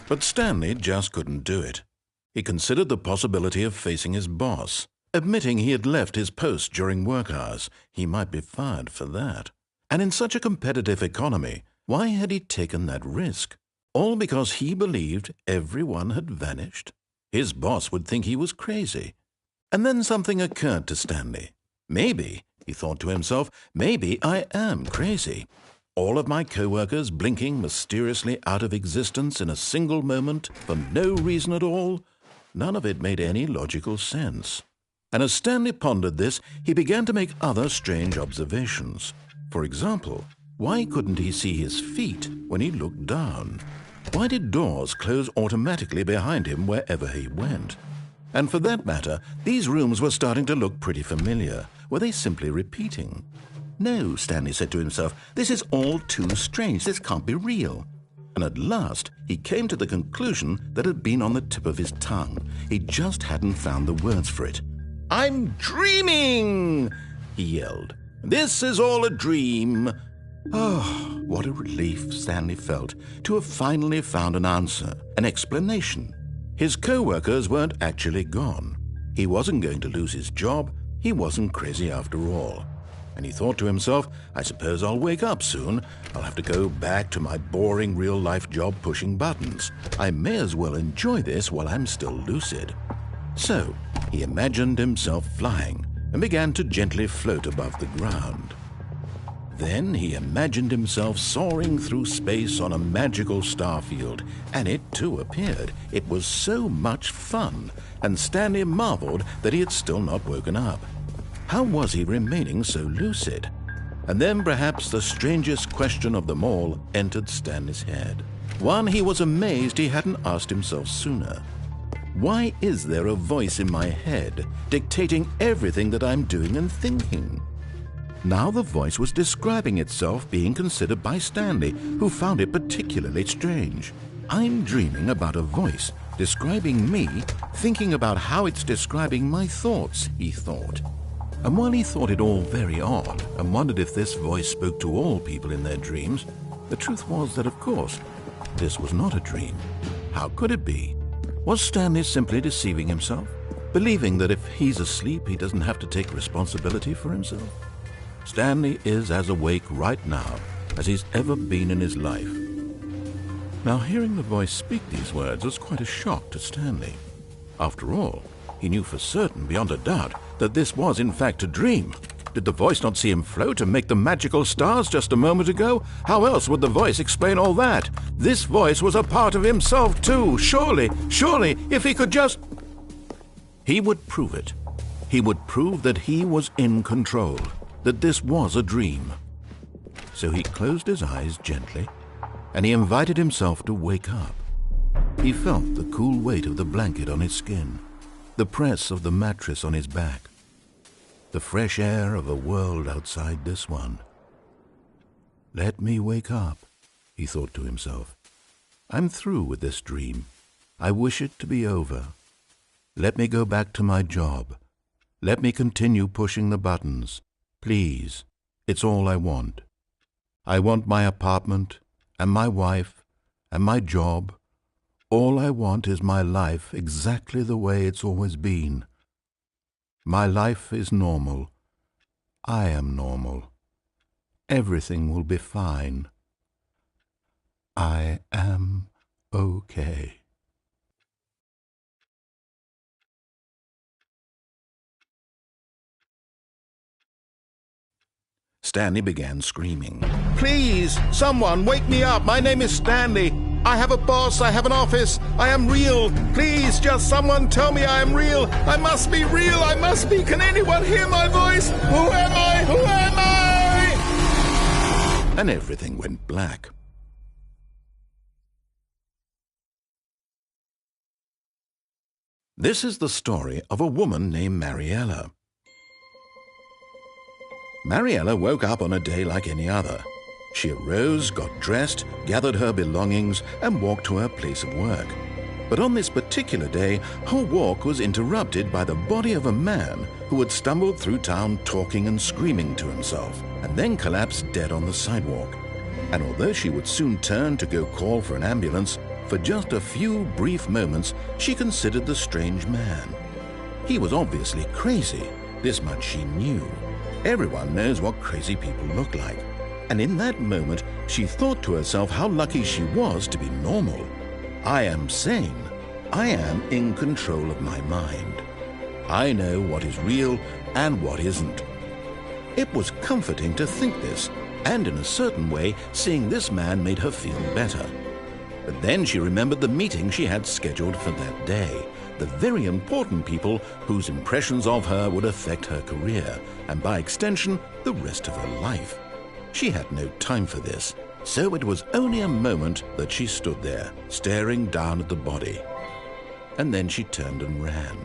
But Stanley just couldn't do it. He considered the possibility of facing his boss. Admitting he had left his post during work hours, he might be fired for that. And in such a competitive economy, why had he taken that risk? All because he believed everyone had vanished? His boss would think he was crazy. And then something occurred to Stanley. Maybe, he thought to himself, maybe I am crazy. All of my co-workers blinking mysteriously out of existence in a single moment for no reason at all. None of it made any logical sense. And as Stanley pondered this, he began to make other strange observations. For example, why couldn't he see his feet when he looked down? Why did doors close automatically behind him wherever he went? And for that matter, these rooms were starting to look pretty familiar. Were they simply repeating? No, Stanley said to himself, this is all too strange. This can't be real. And at last, he came to the conclusion that had been on the tip of his tongue. He just hadn't found the words for it. "I'm dreaming!" he yelled. "This is all a dream." Oh, what a relief Stanley felt to have finally found an answer, an explanation. His co-workers weren't actually gone. He wasn't going to lose his job. He wasn't crazy after all. And he thought to himself, I suppose I'll wake up soon. I'll have to go back to my boring real-life job pushing buttons. I may as well enjoy this while I'm still lucid. So he imagined himself flying and began to gently float above the ground. Then he imagined himself soaring through space on a magical starfield, and it too appeared. It was so much fun, and Stanley marveled that he had still not woken up. How was he remaining so lucid? And then perhaps the strangest question of them all entered Stanley's head. One he was amazed he hadn't asked himself sooner. Why is there a voice in my head dictating everything that I'm doing and thinking? Now the voice was describing itself being considered by Stanley, who found it particularly strange. I'm dreaming about a voice describing me, thinking about how it's describing my thoughts, he thought. And while he thought it all very odd and wondered if this voice spoke to all people in their dreams, the truth was that, of course, this was not a dream. How could it be? Was Stanley simply deceiving himself, believing that if he's asleep, he doesn't have to take responsibility for himself? Stanley is as awake right now as he's ever been in his life. Now, hearing the voice speak these words was quite a shock to Stanley. After all, he knew for certain, beyond a doubt, that this was in fact a dream. Did the voice not see him float and make the magical stars just a moment ago? How else would the voice explain all that? This voice was a part of himself too. Surely, if he could just... He would prove it. He would prove that he was in control, that this was a dream. So he closed his eyes gently, and he invited himself to wake up. He felt the cool weight of the blanket on his skin, the press of the mattress on his back, the fresh air of a world outside this one. Let me wake up, he thought to himself. I'm through with this dream. I wish it to be over. Let me go back to my job. Let me continue pushing the buttons. Please, it's all I want. I want my apartment and my wife and my job. All I want is my life exactly the way it's always been. My life is normal. I am normal. Everything will be fine. I am okay. Stanley began screaming. Please, someone, wake me up. My name is Stanley. I have a boss. I have an office. I am real. Please, just someone tell me I am real. I must be real. I must be. Can anyone hear my voice? Who am I? Who am I? And everything went black. This is the story of a woman named Mariella. Mariella woke up on a day like any other. She arose, got dressed, gathered her belongings, and walked to her place of work. But on this particular day, her walk was interrupted by the body of a man who had stumbled through town talking and screaming to himself, and then collapsed dead on the sidewalk. And although she would soon turn to go call for an ambulance, For just a few brief moments, she considered the strange man. He was obviously crazy. This much she knew. Everyone knows what crazy people look like. And in that moment, she thought to herself how lucky she was to be normal. I am sane. I am in control of my mind. I know what is real and what isn't. It was comforting to think this, and in a certain way, seeing this man made her feel better. But then she remembered the meeting she had scheduled for that day, the very important people whose impressions of her would affect her career, and by extension, the rest of her life. She had no time for this, so it was only a moment that she stood there, staring down at the body. And then she turned and ran.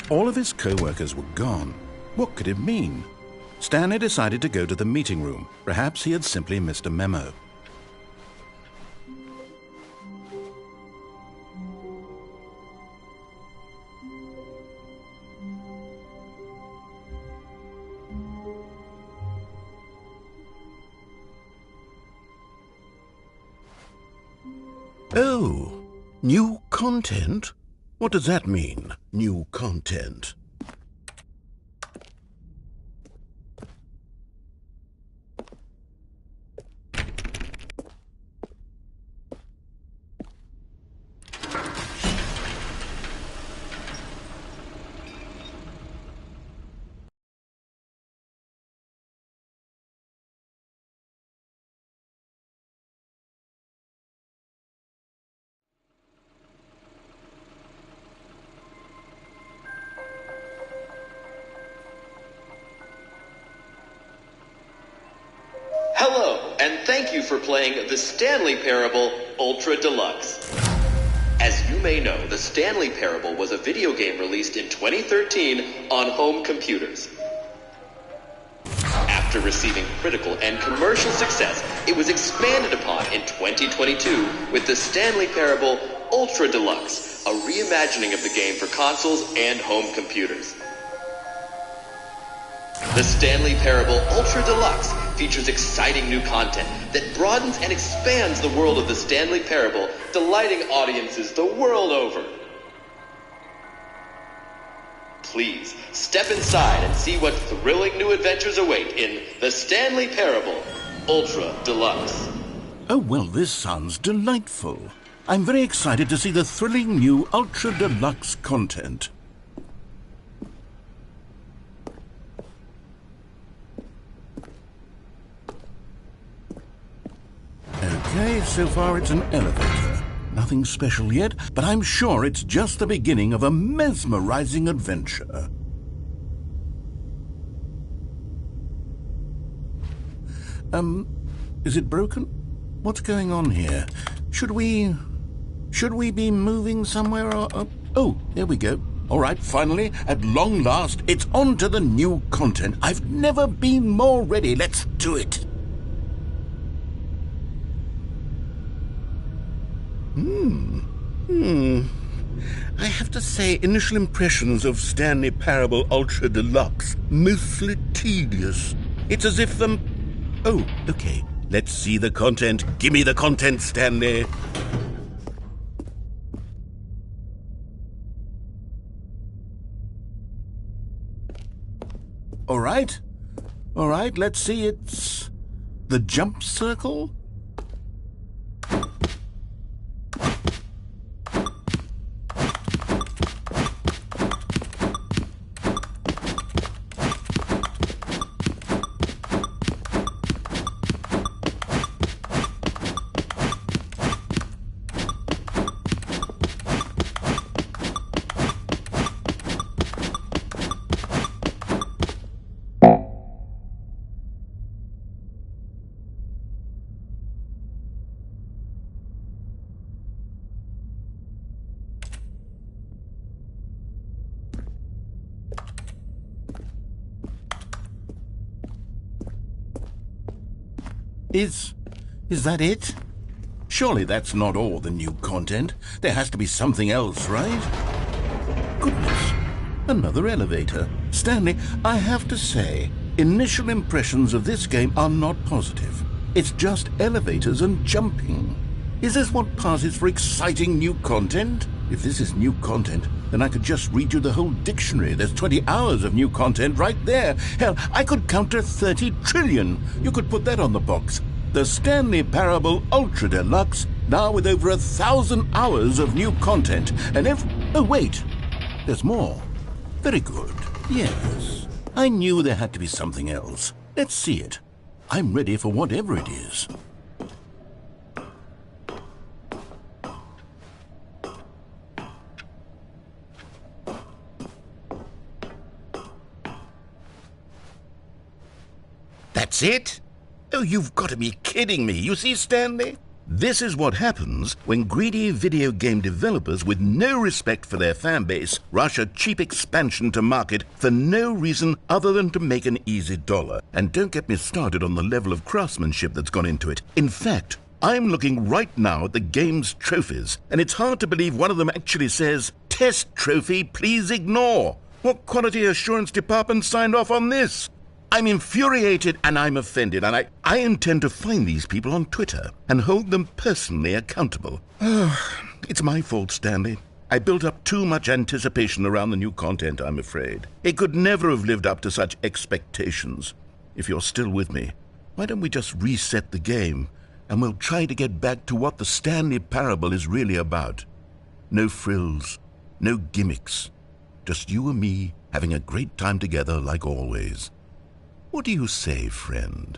All of his co-workers were gone. What could it mean? Stanley decided to go to the meeting room. Perhaps he had simply missed a memo. Oh, new content? What does that mean, new content? Hello, and thank you for playing the Stanley Parable Ultra Deluxe. As you may know, the Stanley Parable was a video game released in 2013 on home computers. After receiving critical and commercial success, it was expanded upon in 2022 with the Stanley Parable Ultra Deluxe, a reimagining of the game for consoles and home computers. The Stanley Parable Ultra Deluxe features exciting new content that broadens and expands the world of the Stanley Parable, delighting audiences the world over. Please, step inside and see what thrilling new adventures await in the Stanley Parable Ultra Deluxe. Oh, well, this sounds delightful. I'm very excited to see the thrilling new Ultra Deluxe content. Okay, so far it's an elevator. Nothing special yet, but I'm sure it's just the beginning of a mesmerizing adventure. Is it broken? What's going on here? Should we be moving somewhere or... Oh, there we go. All right, finally, at long last, it's on to the new content. I've never been more ready. Let's do it. I have to say, initial impressions of Stanley Parable Ultra Deluxe, mostly tedious. It's as if Oh, okay. Let's see the content. Give me the content, Stanley. All right, let's see. It's the jump circle. Is that it? Surely that's not all the new content. There has to be something else, right? Goodness, another elevator. Stanley, I have to say, initial impressions of this game are not positive. It's just elevators and jumping. Is this what passes for exciting new content? If this is new content, then I could just read you the whole dictionary. There's 20 hours of new content right there. Hell, I could count to 30 trillion. You could put that on the box. The Stanley Parable Ultra Deluxe, now with over 1,000 hours of new content. And oh wait, there's more. Very good. Yes, I knew there had to be something else. Let's see it. I'm ready for whatever it is. That's it? Oh, you've got to be kidding me. You see, Stanley? This is what happens when greedy video game developers with no respect for their fan base rush a cheap expansion to market for no reason other than to make an easy dollar. And don't get me started on the level of craftsmanship that's gone into it. In fact, I'm looking right now at the game's trophies, and it's hard to believe one of them actually says, "Test trophy, please ignore." What quality assurance department signed off on this? I'm infuriated and I'm offended, and I intend to find these people on Twitter and hold them personally accountable. It's my fault, Stanley. I built up too much anticipation around the new content, I'm afraid. It could never have lived up to such expectations. If you're still with me, why don't we just reset the game, and we'll try to get back to what the Stanley Parable is really about. No frills, no gimmicks. Just you and me having a great time together like always. What do you say, friend?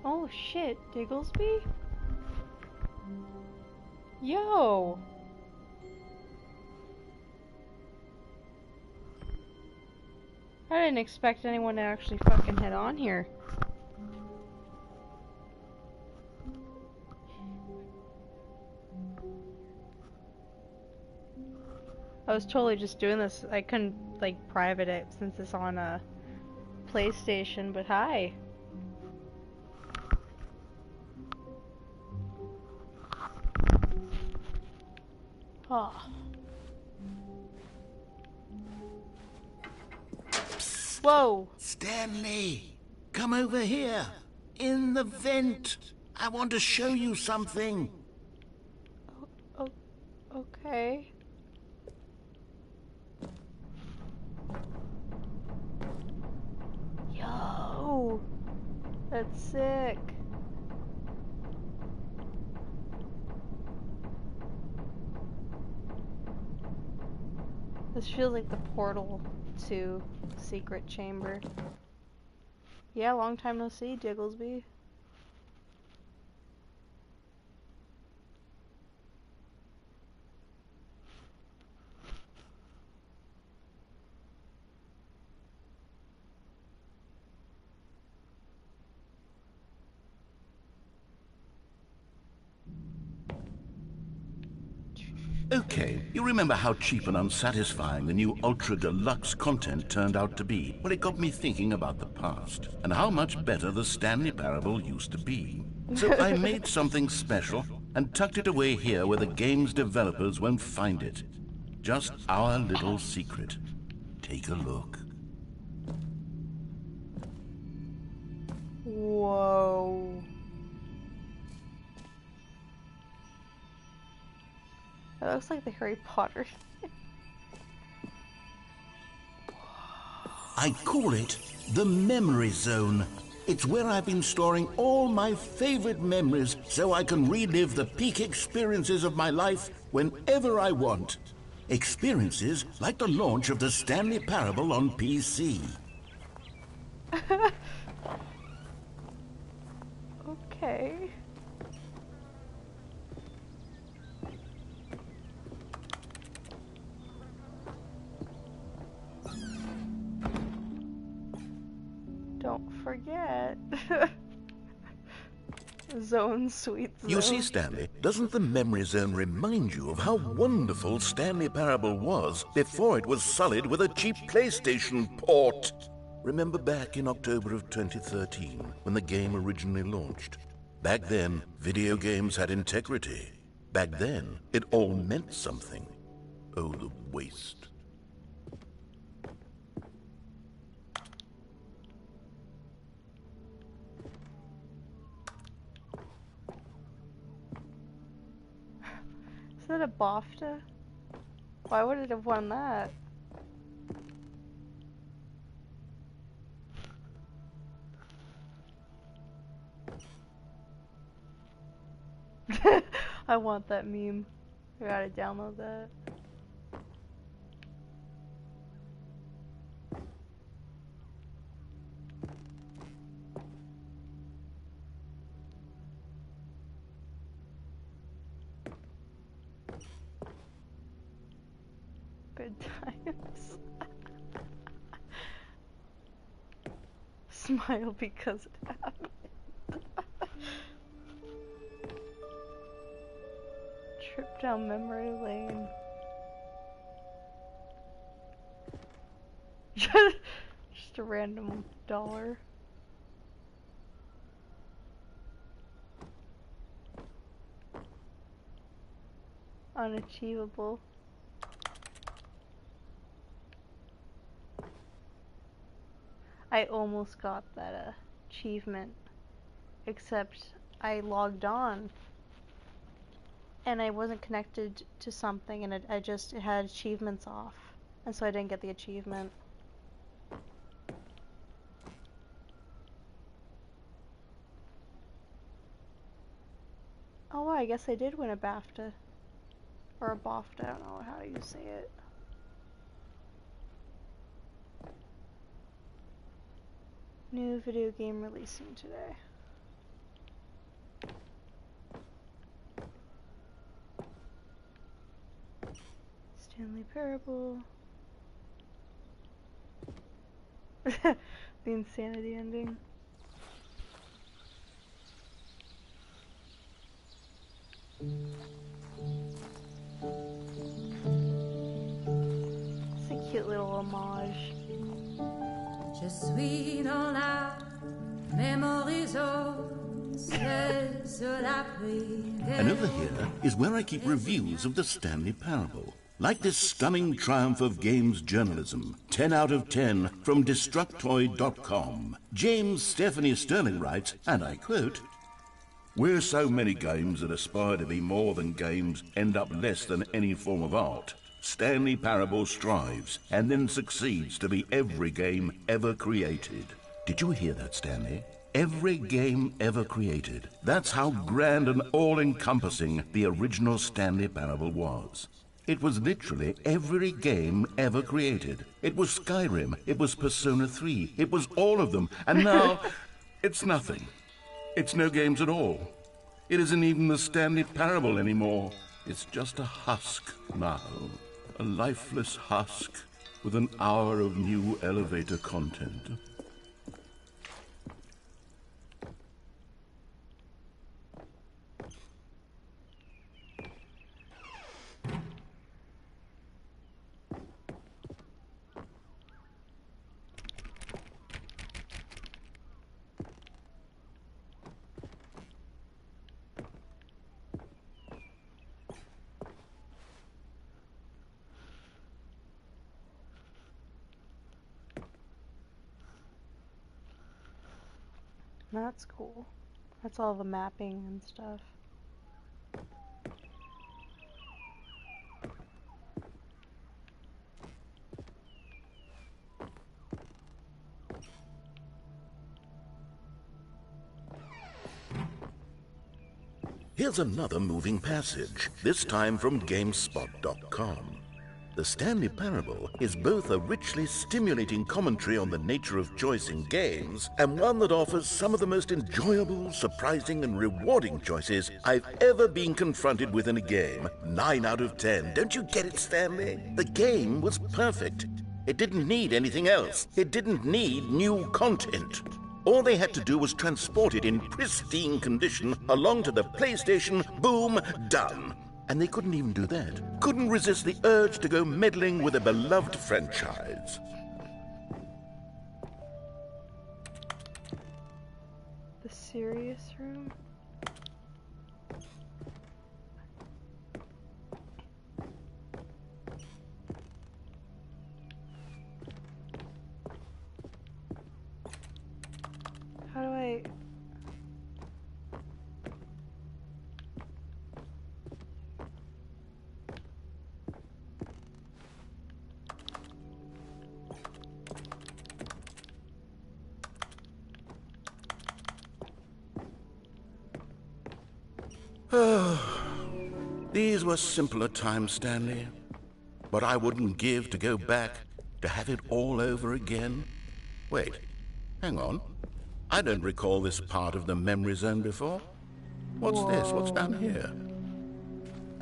Oh shit, Digglesby? Yo! I didn't expect anyone to actually fucking head on here. I was totally just doing this. I couldn't, like, private it since it's on a PlayStation, but hi. Oh. Psst. Whoa! Stanley, come over here. In the vent. I want to show you something. Oh, okay. Yo! That's sick. This feels like the portal to Secret Chamber. Yeah, long time no see, Digglesby. Okay, you remember how cheap and unsatisfying the new Ultra Deluxe content turned out to be? Well, it got me thinking about the past, and how much better the Stanley Parable used to be. So I made something special, and tucked it away here where the game's developers won't find it. Just our little secret. Take a look. Whoa. That looks like the Harry Potter. I call it the Memory Zone. It's where I've been storing all my favorite memories so I can relive the peak experiences of my life whenever I want. Experiences like the launch of the Stanley Parable on PC. Okay. Don't forget. Zone, sweet zone. You see, Stanley, doesn't the Memory Zone remind you of how wonderful Stanley Parable was before it was sullied with a cheap PlayStation port? Remember back in October of 2013, when the game originally launched? Back then, video games had integrity. Back then, it all meant something. Oh, the waste. Is that a BAFTA? Why would it have won that? I want that meme. I gotta download that. Good times. Smile because it happened. Trip down memory lane. Just a random dollar. Unachievable. I almost got that achievement, except I logged on and I wasn't connected to something, and it had achievements off, and so I didn't get the achievement. Oh, I guess I did win a BAFTA. Or a BAFTA, I don't know how you say it. New video game releasing today. Stanley Parable. The insanity ending. It's a cute little homage. Je suis dans la memory zone, c'est cela privé. And over here is where I keep reviews of the Stanley Parable. Like this stunning triumph of games journalism, 10 out of 10 from Destructoid.com. James Stephanie Sterling writes, and I quote, "Where so many games that aspire to be more than games end up less than any form of art, Stanley Parable strives and then succeeds to be every game ever created." Did you hear that, Stanley? Every game ever created. That's how grand and all-encompassing the original Stanley Parable was. It was literally every game ever created. It was Skyrim, it was Persona 3, it was all of them, and now it's nothing. It's no games at all. It isn't even the Stanley Parable anymore. It's just a husk now. A lifeless husk with an hour of new elevator content. That's cool. That's all the mapping and stuff. Here's another moving passage, this time from GameSpot.com. The Stanley Parable is both a richly stimulating commentary on the nature of choice in games and one that offers some of the most enjoyable, surprising, and rewarding choices I've ever been confronted with in a game. 9 out of 10. Don't you get it, Stanley? The game was perfect. It didn't need anything else. It didn't need new content. All they had to do was transport it in pristine condition along to the PlayStation. Boom, done. And they couldn't even do that. Couldn't resist the urge to go meddling with a beloved franchise. The serious room? How do I... These were simpler times, Stanley. But I wouldn't give to go back to have it all over again. Wait, hang on. I don't recall this part of the memory zone before. What's this? What's down here?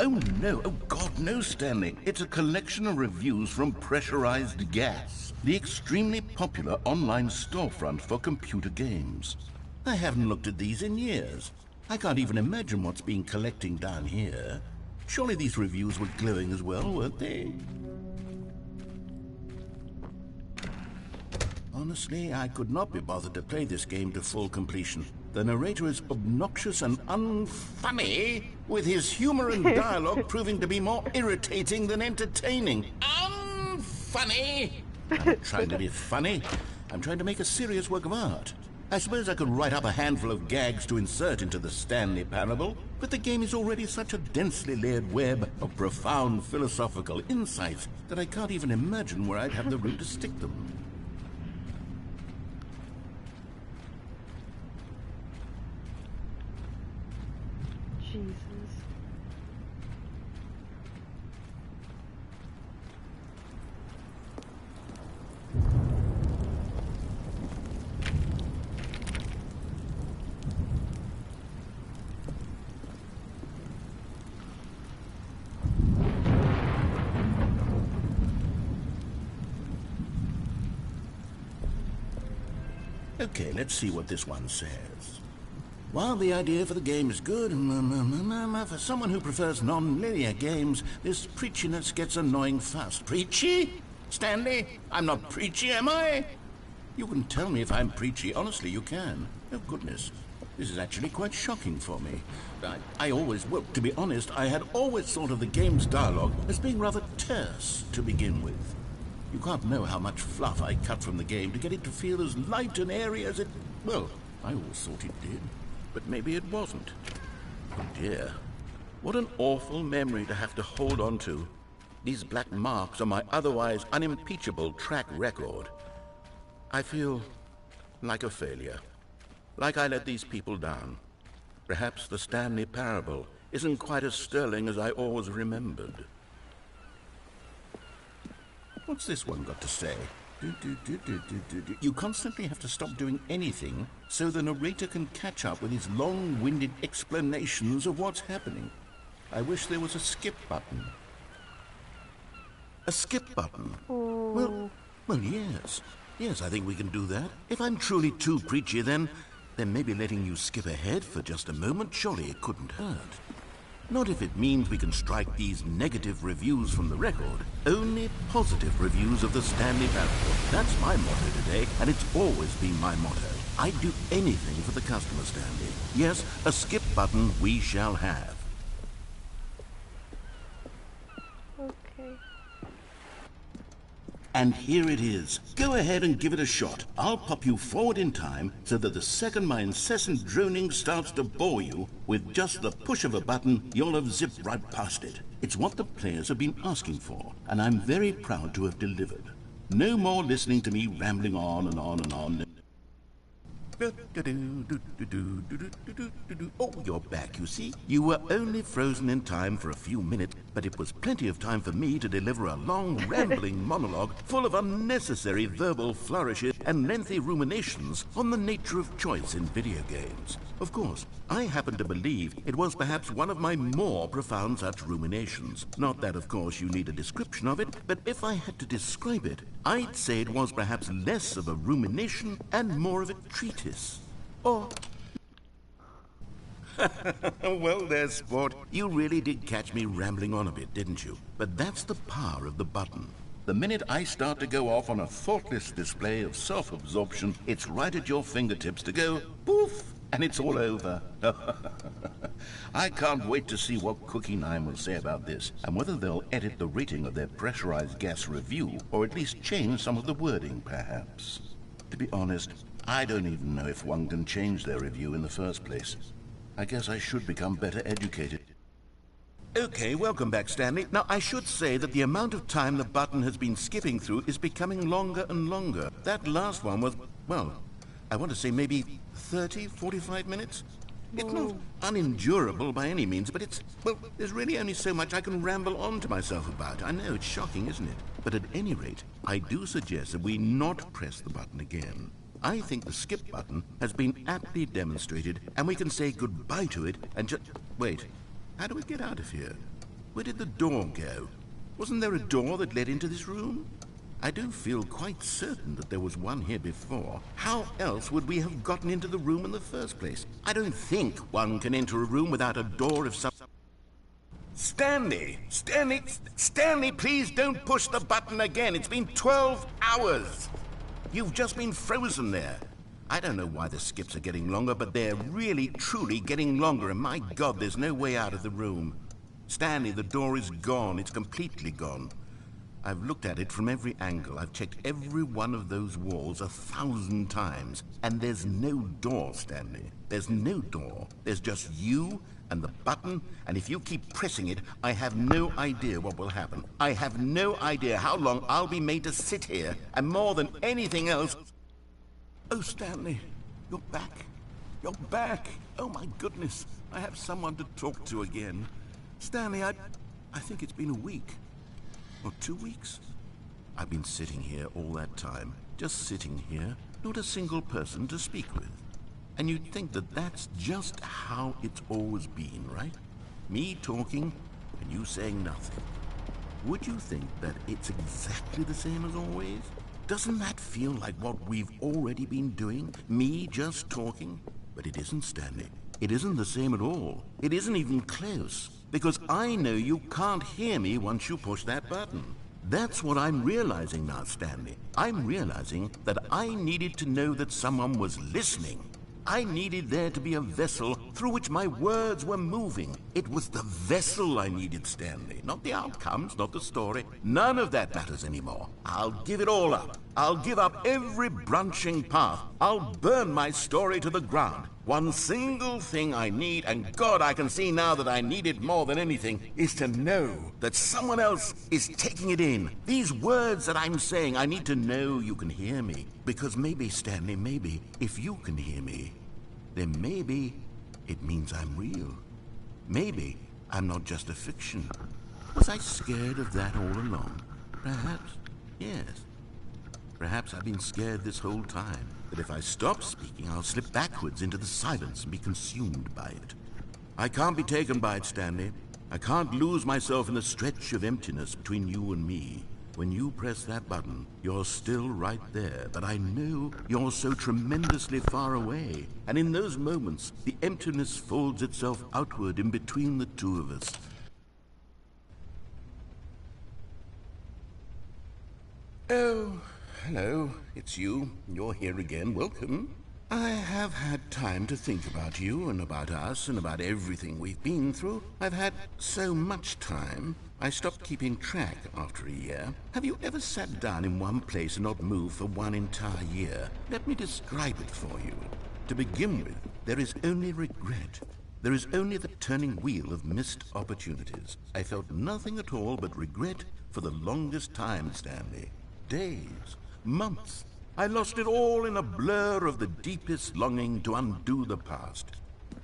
Oh no, oh God, no, Stanley. It's a collection of reviews from Pressurized Gas, the extremely popular online storefront for computer games. I haven't looked at these in years. I can't even imagine what's been collecting down here. Surely these reviews were glowing as well, weren't they? Honestly, I could not be bothered to play this game to full completion. The narrator is obnoxious and unfunny, with his humor and dialogue proving to be more irritating than entertaining. Unfunny! I'm not trying to be funny. I'm trying to make a serious work of art. I suppose I could write up a handful of gags to insert into the Stanley Parable, but the game is already such a densely layered web of profound philosophical insights that I can't even imagine where I'd have the room to stick them. Jesus. Okay, let's see what this one says. While the idea for the game is good, for someone who prefers non-linear games, this preachiness gets annoying fast. Preachy? Stanley, I'm not preachy, am I? You can tell me if I'm preachy. Honestly, you can. Oh, goodness. This is actually quite shocking for me. Well, to be honest, I had always thought of the game's dialogue as being rather terse to begin with. You can't know how much fluff I cut from the game to get it to feel as light and airy as it... Well, I always thought it did. But maybe it wasn't. Oh dear. What an awful memory to have to hold on to. These black marks on my otherwise unimpeachable track record. I feel like a failure. Like I let these people down. Perhaps the Stanley Parable isn't quite as sterling as I always remembered. What's this one got to say? You constantly have to stop doing anything so the narrator can catch up with his long-winded explanations of what's happening. I wish there was a skip button. A skip button? Well, yes. Yes, I think we can do that. If I'm truly too preachy, then maybe letting you skip ahead for just a moment, surely it couldn't hurt. Not if it means we can strike these negative reviews from the record. Only positive reviews of the Stanley Parable. That's my motto today, and it's always been my motto. I'd do anything for the customer, Stanley. Yes, a skip button we shall have. Okay. And here it is. Go ahead and give it a shot. I'll pop you forward in time so that the second my incessant droning starts to bore you, with just the push of a button, you'll have zipped right past it. It's what the players have been asking for, and I'm very proud to have delivered. No more listening to me rambling on and on and on. Oh, you're back, you see. You were only frozen in time for a few minutes, but it was plenty of time for me to deliver a long, rambling monologue full of unnecessary verbal flourishes and lengthy ruminations on the nature of choice in video games. Of course, I happen to believe it was perhaps one of my more profound such ruminations. Not that, of course, you need a description of it, but if I had to describe it, I'd say it was perhaps less of a rumination and more of a treatise. Or... Well, there's sport. You really did catch me rambling on a bit, didn't you? But that's the power of the button. The minute I start to go off on a thoughtless display of self-absorption, it's right at your fingertips to go poof, and it's all over. I can't wait to see what Cookie 9 will say about this, and whether they'll edit the rating of their pressurized gas review, or at least change some of the wording, perhaps. To be honest, I don't even know if one can change their review in the first place. I guess I should become better educated. Okay, welcome back, Stanley. Now, I should say that the amount of time the button has been skipping through is becoming longer and longer. That last one was, well, I want to say maybe 30, 45 minutes? It's not unendurable by any means, but it's, well, there's really only so much I can ramble on to myself about. I know, it's shocking, isn't it? But at any rate, I do suggest that we not press the button again. I think the skip button has been aptly demonstrated, and we can say goodbye to it and just... Wait, how do we get out of here? Where did the door go? Wasn't there a door that led into this room? I do feel quite certain that there was one here before. How else would we have gotten into the room in the first place? I don't think one can enter a room without a door of some... Stanley! Stanley, please don't push the button again. It's been 12 hours. You've just been frozen there. I don't know why the skips are getting longer, but they're really, truly getting longer, and my God, there's no way out of the room. Stanley, the door is gone. It's completely gone. I've looked at it from every angle. I've checked every one of those walls 1,000 times, and there's no door, Stanley. There's no door. There's just you and the button, and if you keep pressing it, I have no idea what will happen. I have no idea how long I'll be made to sit here, and more than anything else... Oh, Stanley, you're back. You're back. Oh, my goodness. I have someone to talk to again. Stanley, I think it's been a week. Or 2 weeks. I've been sitting here all that time. Just sitting here. Not a single person to speak with. And you'd think that that's just how it's always been, right? Me talking and you saying nothing. Would you think that it's exactly the same as always? Doesn't that feel like what we've already been doing? Me just talking? But it isn't, Stanley. It isn't the same at all. It isn't even close. Because I know you can't hear me once you push that button. That's what I'm realizing now, Stanley. I'm realizing that I needed to know that someone was listening. I needed there to be a vessel through which my words were moving. It was the vessel I needed, Stanley. Not the outcomes, not the story. None of that matters anymore. I'll give it all up. I'll give up every branching path. I'll burn my story to the ground. One single thing I need, and God, I can see now that I need it more than anything, is to know that someone else is taking it in. These words that I'm saying, I need to know you can hear me. Because maybe, Stanley, maybe, if you can hear me, then maybe it means I'm real. Maybe I'm not just a fiction. Was I scared of that all along? Perhaps, yes. Perhaps I've been scared this whole time, that if I stop speaking, I'll slip backwards into the silence and be consumed by it. I can't be taken by it, Stanley. I can't lose myself in the stretch of emptiness between you and me. When you press that button, you're still right there, but I know you're so tremendously far away. And in those moments, the emptiness folds itself outward in between the two of us. Oh, hello, it's you. You're here again. Welcome. I have had had time to think about you and about us and about everything we've been through. I've had so much time, I stopped keeping track after a year. Have you ever sat down in one place and not moved for one entire year? Let me describe it for you. To begin with, there is only regret. There is only the turning wheel of missed opportunities. I felt nothing at all but regret for the longest time, Stanley. Days, months. I lost it all in a blur of the deepest longing to undo the past.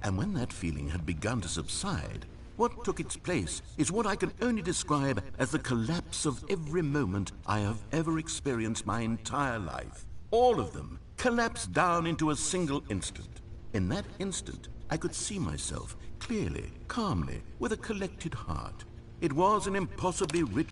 And when that feeling had begun to subside, what took its place is what I can only describe as the collapse of every moment I have ever experienced my entire life. All of them collapsed down into a single instant. In that instant, I could see myself clearly, calmly, with a collected heart. It was an impossibly rich...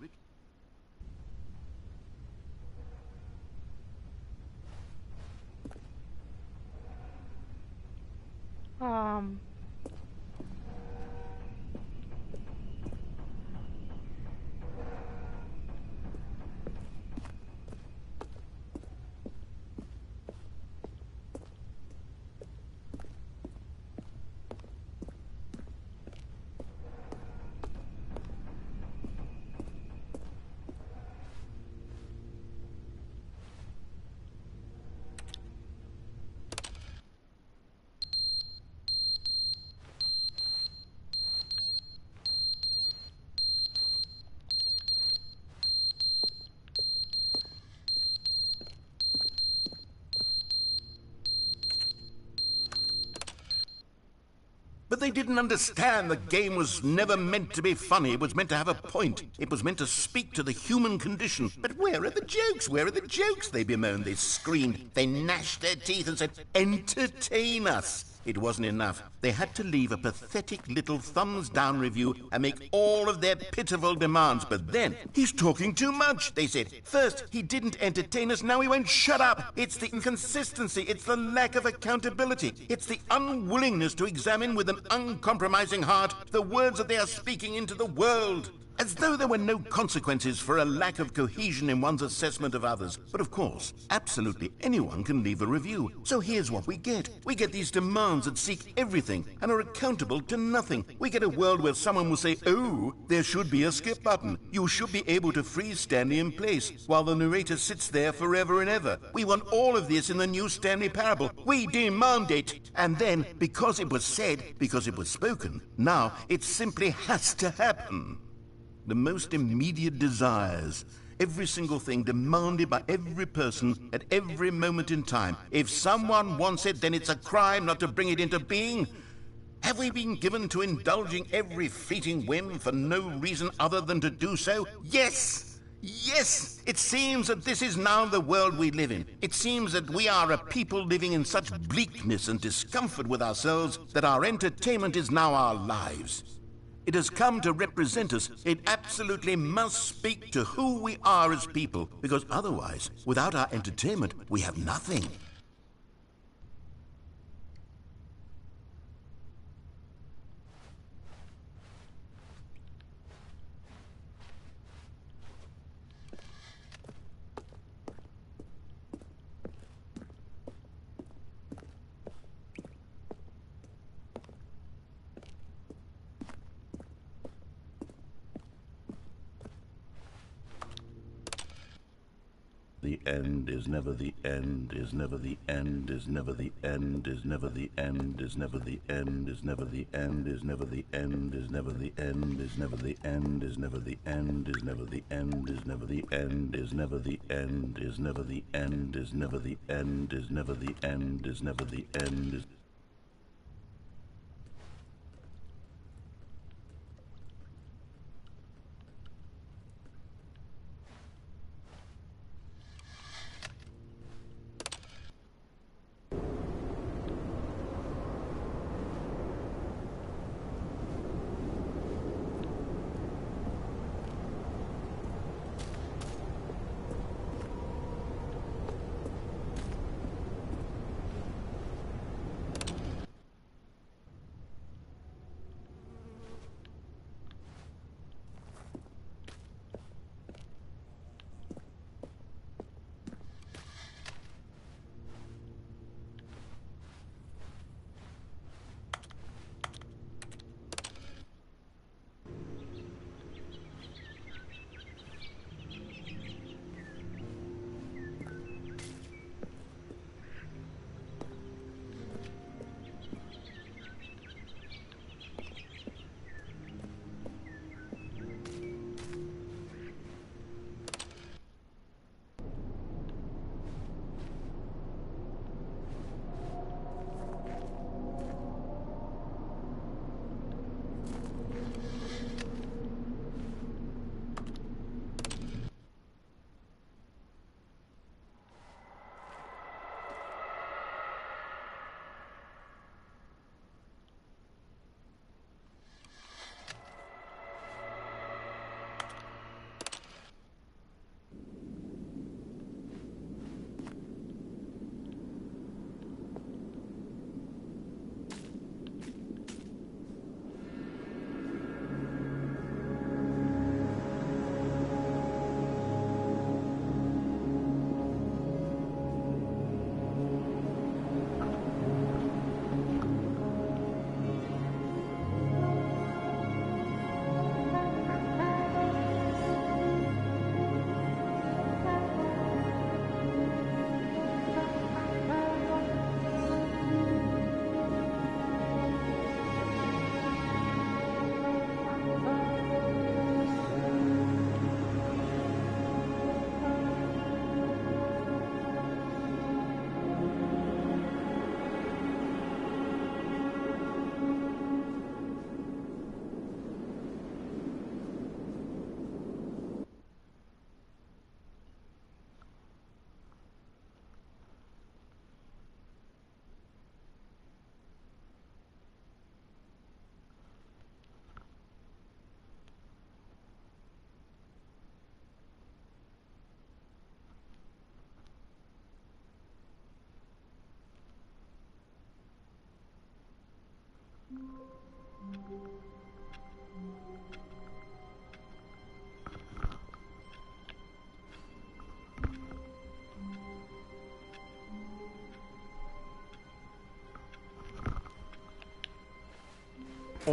But they didn't understand the game was never meant to be funny. It was meant to have a point. It was meant to speak to the human condition. But where are the jokes? Where are the jokes? They bemoaned, they screamed, they gnashed their teeth and said, entertain us. It wasn't enough. They had to leave a pathetic little thumbs-down review and make all of their pitiful demands. But then, he's talking too much, they said. First, he didn't entertain us, now he won't shut up. It's the inconsistency, it's the lack of accountability. It's the unwillingness to examine with an uncompromising heart the words that they are speaking into the world. As though there were no consequences for a lack of cohesion in one's assessment of others. But of course, absolutely anyone can leave a review. So here's what we get. We get these demands that seek everything and are accountable to nothing. We get a world where someone will say, oh, there should be a skip button. You should be able to freeze Stanley in place while the narrator sits there forever and ever. We want all of this in the new Stanley parable. We demand it. And then, because it was said, because it was spoken, now it simply has to happen. The most immediate desires, every single thing demanded by every person at every moment in time. If someone wants it, then it's a crime not to bring it into being. Have we been given to indulging every fleeting whim for no reason other than to do so? Yes! Yes! It seems that this is now the world we live in. It seems that we are a people living in such bleakness and discomfort with ourselves that our entertainment is now our lives. It has come to represent us. It absolutely must speak to who we are as people, because otherwise, without our entertainment, we have nothing. The end is never the end, is never the end, is never the end, is never the end, is never the end, is never the end, is never the end, is never the end, is never the end, is never the end, is never the end, is never the end, is never the end, is never the end, is never the end, is never the end, is never the end.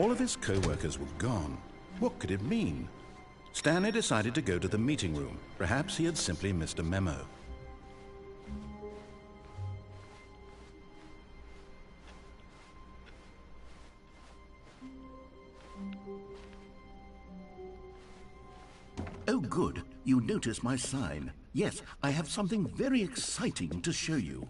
All of his co-workers were gone. What could it mean? Stanley decided to go to the meeting room. Perhaps he had simply missed a memo. Oh, good. You notice my sign. Yes, I have something very exciting to show you.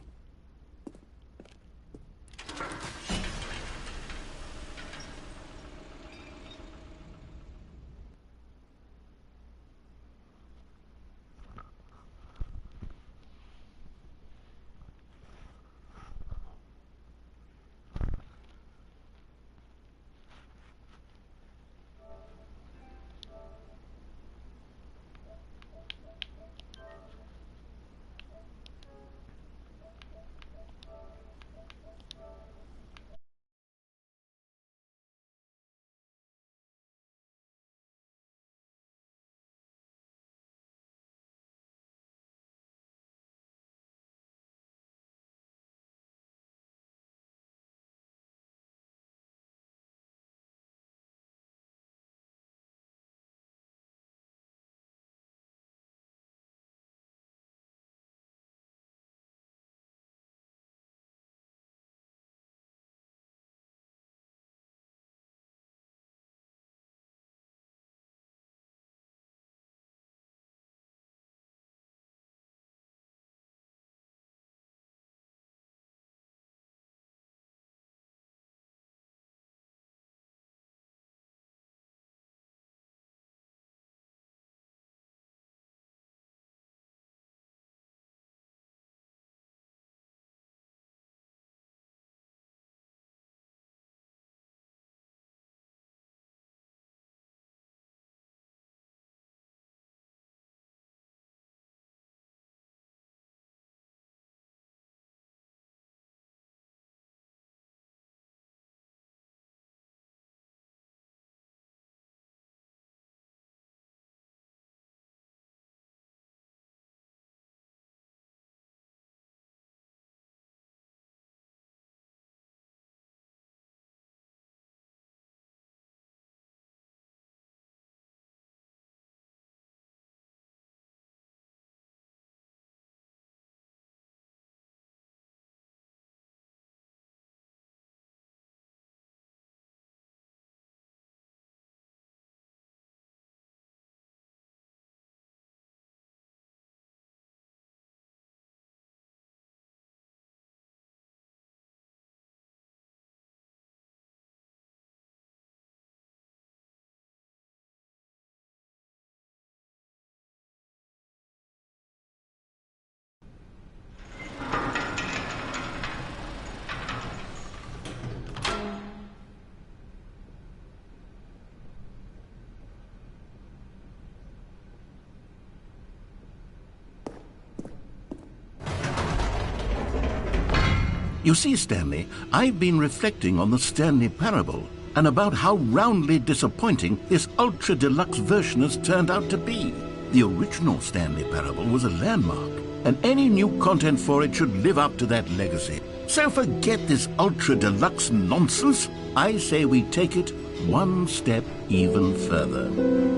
You see, Stanley, I've been reflecting on the Stanley Parable and about how roundly disappointing this ultra-deluxe version has turned out to be. The original Stanley Parable was a landmark, and any new content for it should live up to that legacy. So forget this ultra-deluxe nonsense. I say we take it one step even further.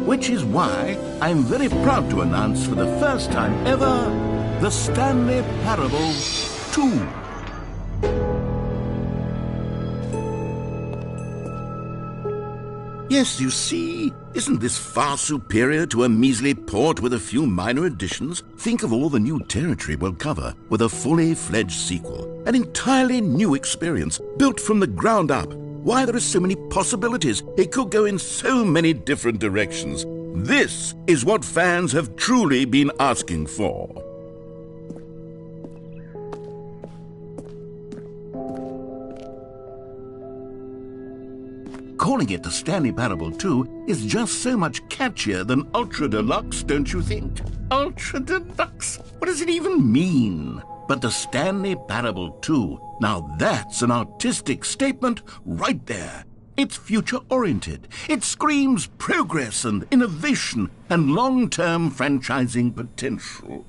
Which is why I'm very proud to announce for the first time ever, the Stanley Parable 2. Yes, you see, isn't this far superior to a measly port with a few minor additions? Think of all the new territory we'll cover with a fully fledged sequel. An entirely new experience, built from the ground up. Why, there are so many possibilities. It could go in so many different directions. This is what fans have truly been asking for. Calling it the Stanley Parable 2 is just so much catchier than Ultra Deluxe, don't you think? Ultra Deluxe? What does it even mean? But the Stanley Parable 2, now that's an artistic statement right there. It's future-oriented. It screams progress and innovation and long-term franchising potential.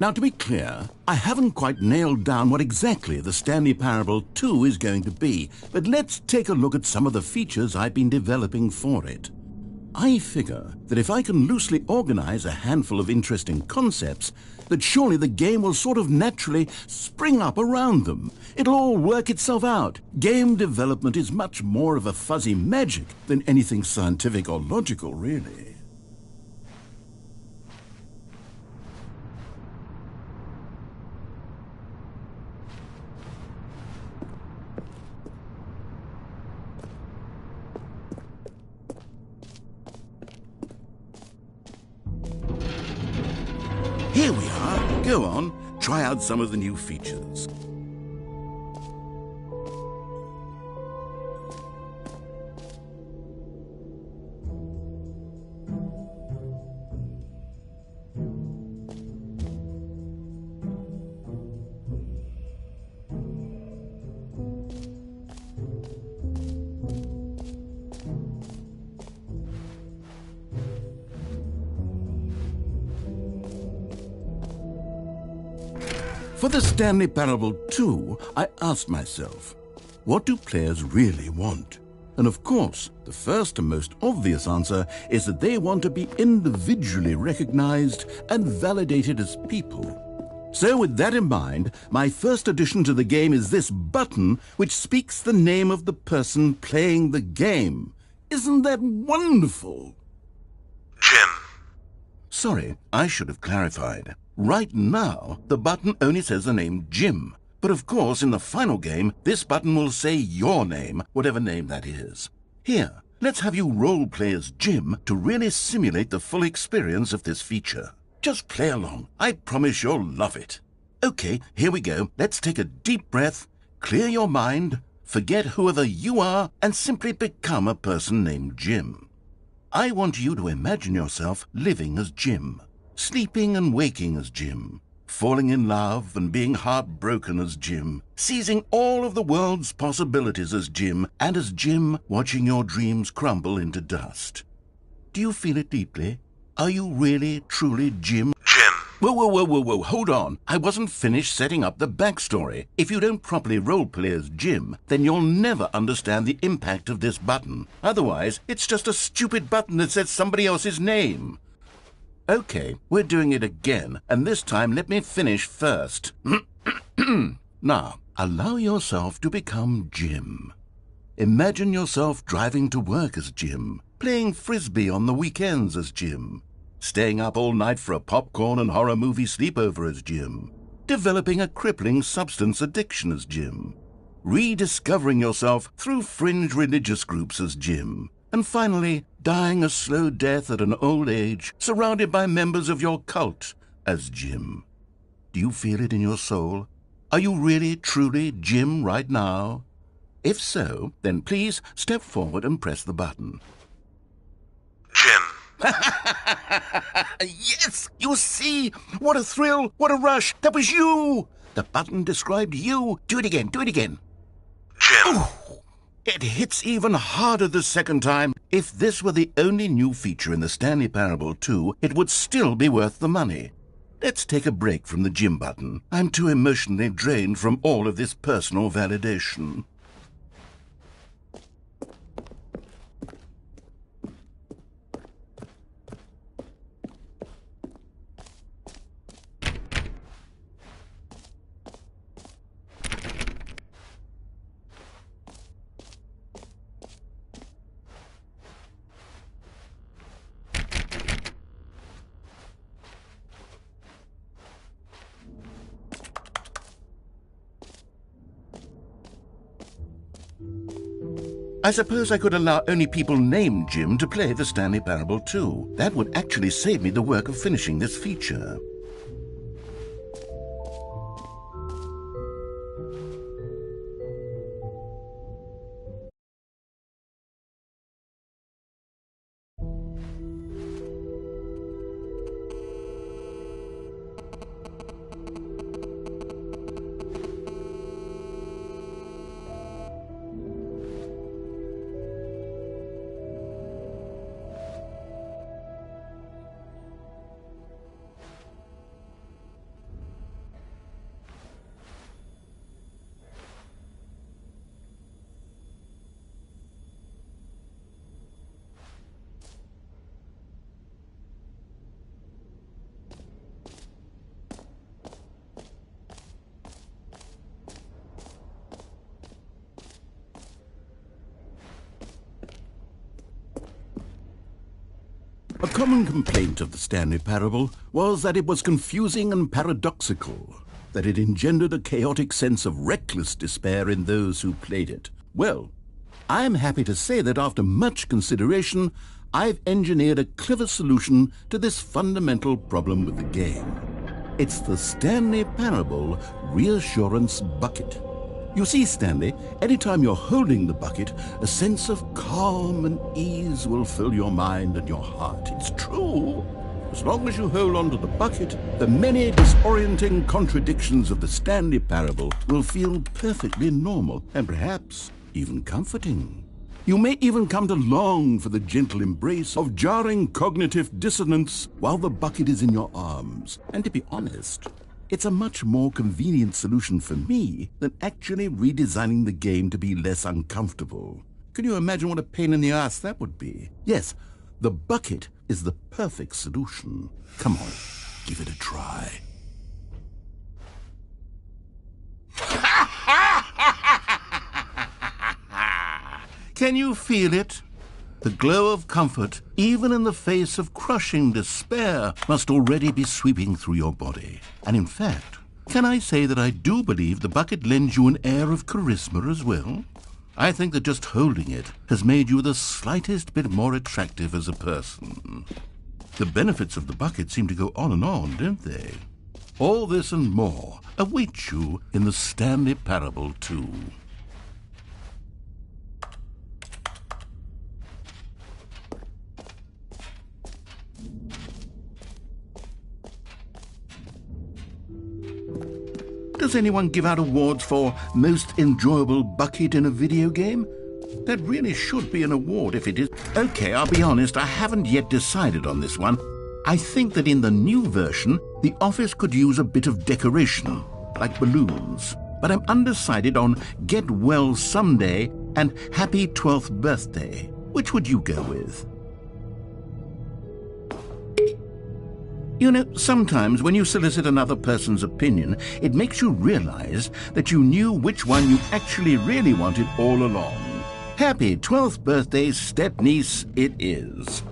Now, to be clear, I haven't quite nailed down what exactly the Stanley Parable 2 is going to be, but let's take a look at some of the features I've been developing for it. I figure that if I can loosely organize a handful of interesting concepts, that surely the game will sort of naturally spring up around them. It'll all work itself out. Game development is much more of a fuzzy magic than anything scientific or logical, really. Here we are. Go on, try out some of the new features. For the Stanley Parable 2, I asked myself, what do players really want? And of course, the first and most obvious answer is that they want to be individually recognized and validated as people. So with that in mind, my first addition to the game is this button which speaks the name of the person playing the game. Isn't that wonderful? Jim. Sorry, I should have clarified. Right now, the button only says the name Jim. But of course, in the final game, this button will say your name, whatever name that is. Here, let's have you role-play as Jim to really simulate the full experience of this feature. Just play along. I promise you'll love it. Okay, here we go. Let's take a deep breath, clear your mind, forget whoever you are, and simply become a person named Jim. I want you to imagine yourself living as Jim. Sleeping and waking as Jim, falling in love and being heartbroken as Jim, seizing all of the world's possibilities as Jim, and as Jim watching your dreams crumble into dust. Do you feel it deeply? Are you really, truly Jim? Jim. Whoa, hold on. I wasn't finished setting up the backstory. If you don't properly roleplay as Jim, then you'll never understand the impact of this button. Otherwise, it's just a stupid button that says somebody else's name. Okay, we're doing it again, and this time let me finish first. Now, allow yourself to become Jim. Imagine yourself driving to work as Jim, playing frisbee on the weekends as Jim, staying up all night for a popcorn and horror movie sleepover as Jim, developing a crippling substance addiction as Jim, rediscovering yourself through fringe religious groups as Jim, and finally, dying a slow death at an old age, surrounded by members of your cult as Jim. Do you feel it in your soul? Are you really, truly Jim right now? If so, then please step forward and press the button. Jim. Yes! You see? What a thrill! What a rush! That was you! The button described you. Do it again. Jim. Ooh. It hits even harder the second time. If this were the only new feature in the Stanley Parable 2, it would still be worth the money. Let's take a break from the Jim button. I'm too emotionally drained from all of this personal validation. I suppose I could allow only people named Jim to play the Stanley Parable 2. That would actually save me the work of finishing this feature. A common complaint of the Stanley Parable was that it was confusing and paradoxical, that it engendered a chaotic sense of reckless despair in those who played it. Well, I am happy to say that after much consideration, I've engineered a clever solution to this fundamental problem with the game. It's the Stanley Parable Reassurance Bucket. You see, Stanley, anytime you're holding the bucket, a sense of calm and ease will fill your mind and your heart. It's true. As long as you hold on to the bucket, the many disorienting contradictions of the Stanley Parable will feel perfectly normal and perhaps even comforting. You may even come to long for the gentle embrace of jarring cognitive dissonance while the bucket is in your arms. And to be honest, it's a much more convenient solution for me than actually redesigning the game to be less uncomfortable. Can you imagine what a pain in the ass that would be? Yes, the bucket is the perfect solution. Come on, give it a try. Can you feel it? The glow of comfort, even in the face of crushing despair, must already be sweeping through your body. And in fact, can I say that I do believe the bucket lends you an air of charisma as well? I think that just holding it has made you the slightest bit more attractive as a person. The benefits of the bucket seem to go on, don't they? All this and more await you in the Stanley Parable 2. Does anyone give out awards for most enjoyable bucket in a video game? That really should be an award if it is. Okay, I'll be honest, I haven't yet decided on this one. I think that in the new version, the office could use a bit of decoration, like balloons. But I'm undecided on Get Well Someday and Happy 12th Birthday. Which would you go with? You know, sometimes when you solicit another person's opinion, it makes you realize that you knew which one you actually really wanted all along. Happy 12th birthday, step-niece, it is.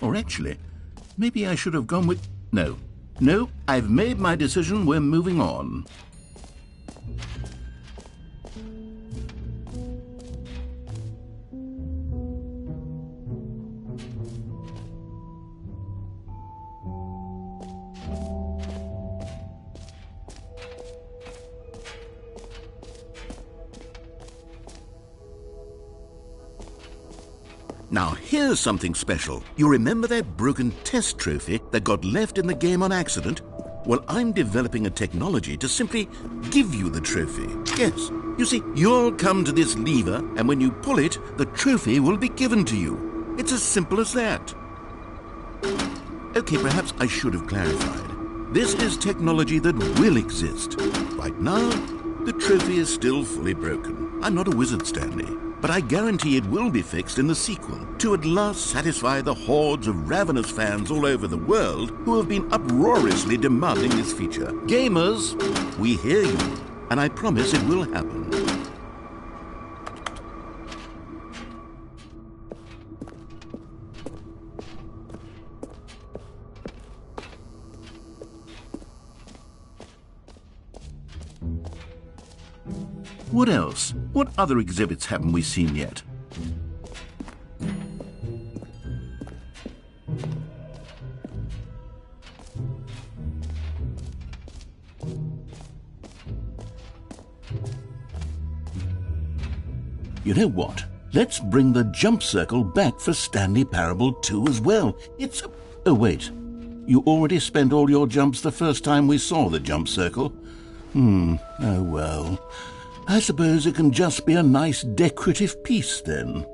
Or actually, maybe I should have gone with... No, I've made my decision, we're moving on. Now, here's something special. You remember that broken test trophy that got left in the game on accident? Well, I'm developing a technology to simply give you the trophy. Yes, you see, you'll come to this lever, and when you pull it, the trophy will be given to you. It's as simple as that. Okay, perhaps I should have clarified. This is technology that will exist. Right now, the trophy is still fully broken. I'm not a wizard, Stanley. But I guarantee it will be fixed in the sequel to at last satisfy the hordes of ravenous fans all over the world who have been uproariously demanding this feature. Gamers, we hear you, and I promise it will happen. What else? What other exhibits haven't we seen yet? You know what? Let's bring the jump circle back for Stanley Parable 2 as well. It's a... Oh, wait. You already spent all your jumps the first time we saw the jump circle? Oh well. I suppose it can just be a nice decorative piece then.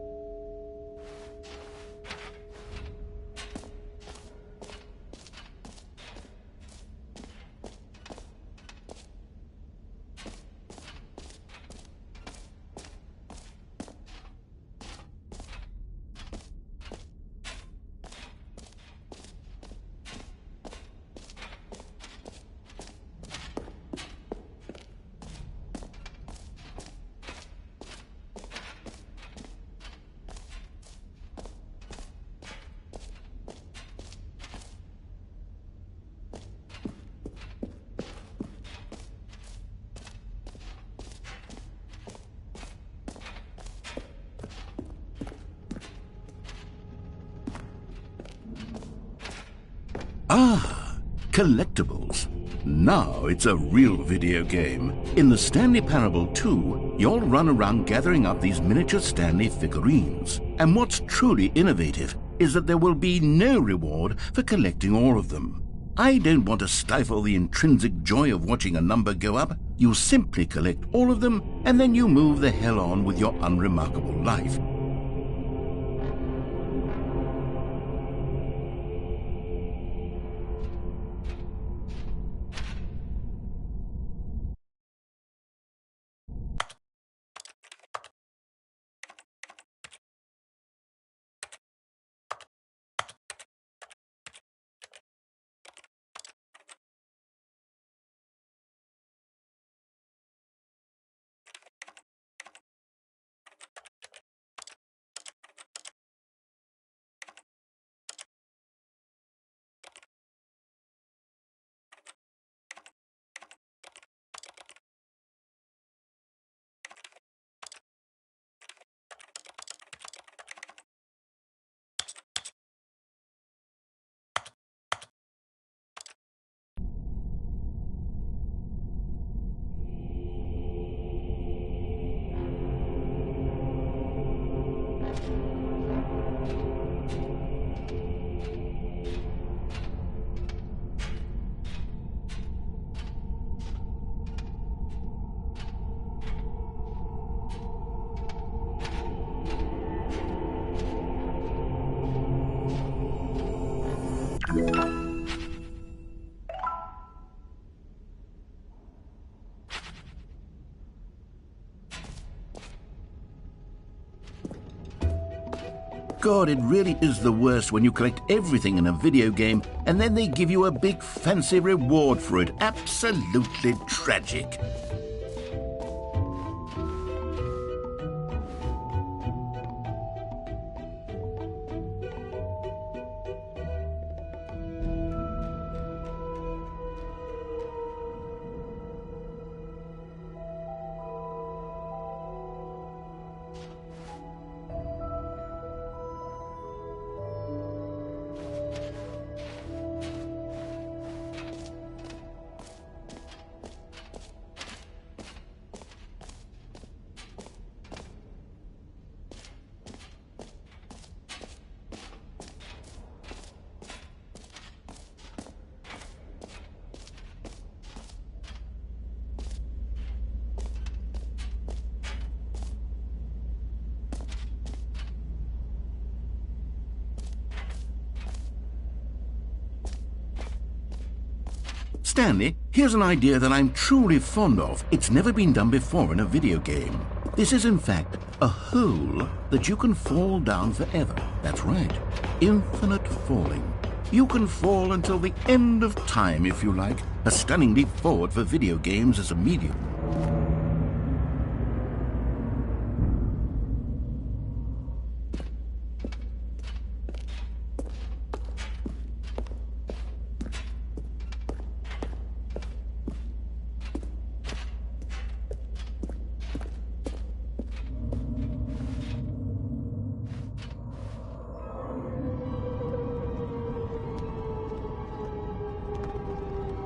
collectibles. Now it's a real video game. In the Stanley Parable 2, you'll run around gathering up these miniature Stanley figurines. And what's truly innovative is that there will be no reward for collecting all of them. I don't want to stifle the intrinsic joy of watching a number go up. You simply collect all of them, and then you move the hell on with your unremarkable life. God, it really is the worst when you collect everything in a video game and then they give you a big fancy reward for it. Absolutely tragic. Stanley, here's an idea that I'm truly fond of. It's never been done before in a video game. This is in fact a hole that you can fall down forever. That's right, infinite falling. You can fall until the end of time if you like. A stunning leap forward for video games as a medium.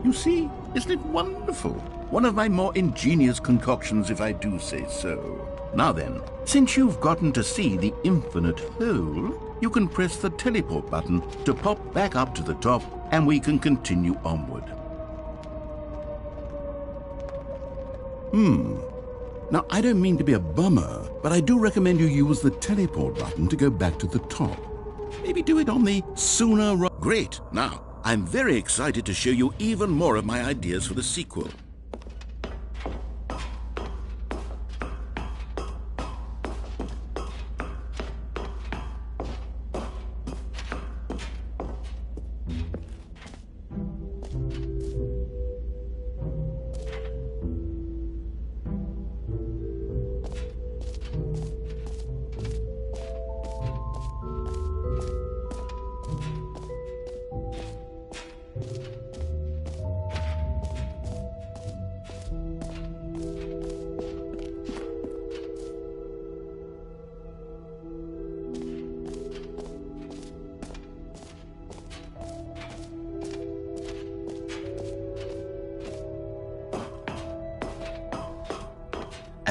You see, isn't it wonderful? One of my more ingenious concoctions, if I do say so. Now then, since you've gotten to see the infinite hole, you can press the teleport button to pop back up to the top, and we can continue onward. Now, I don't mean to be a bummer, but I do recommend you use the teleport button to go back to the top. Maybe do it on the sooner... Great! Now, I'm very excited to show you even more of my ideas for the sequel.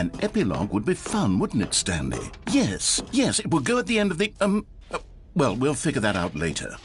An epilogue would be fun, wouldn't it, Stanley? Yes, it will go at the end of the, well, we'll figure that out later.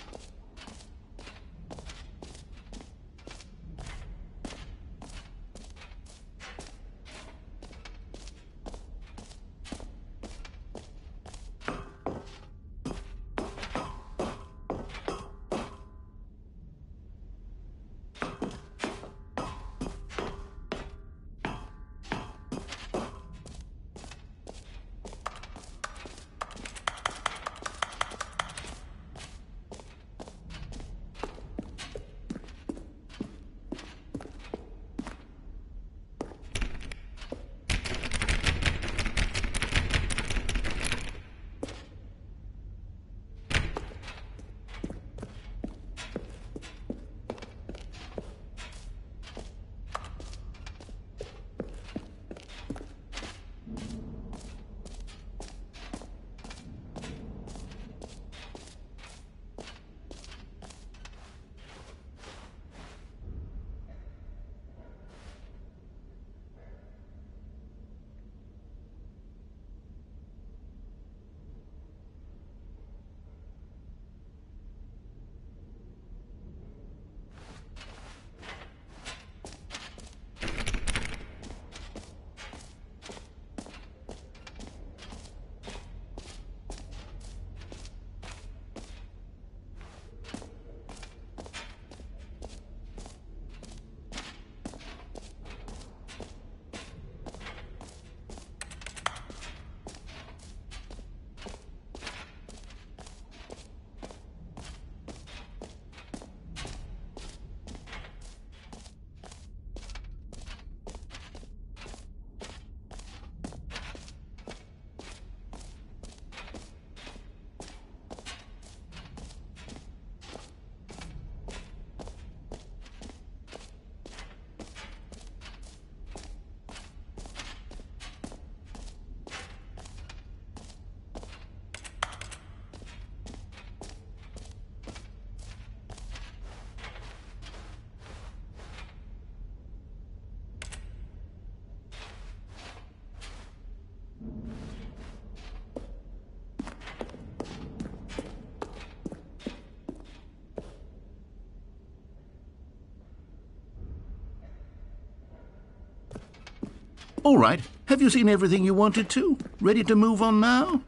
All right, have you seen everything you wanted to? Ready to move on now?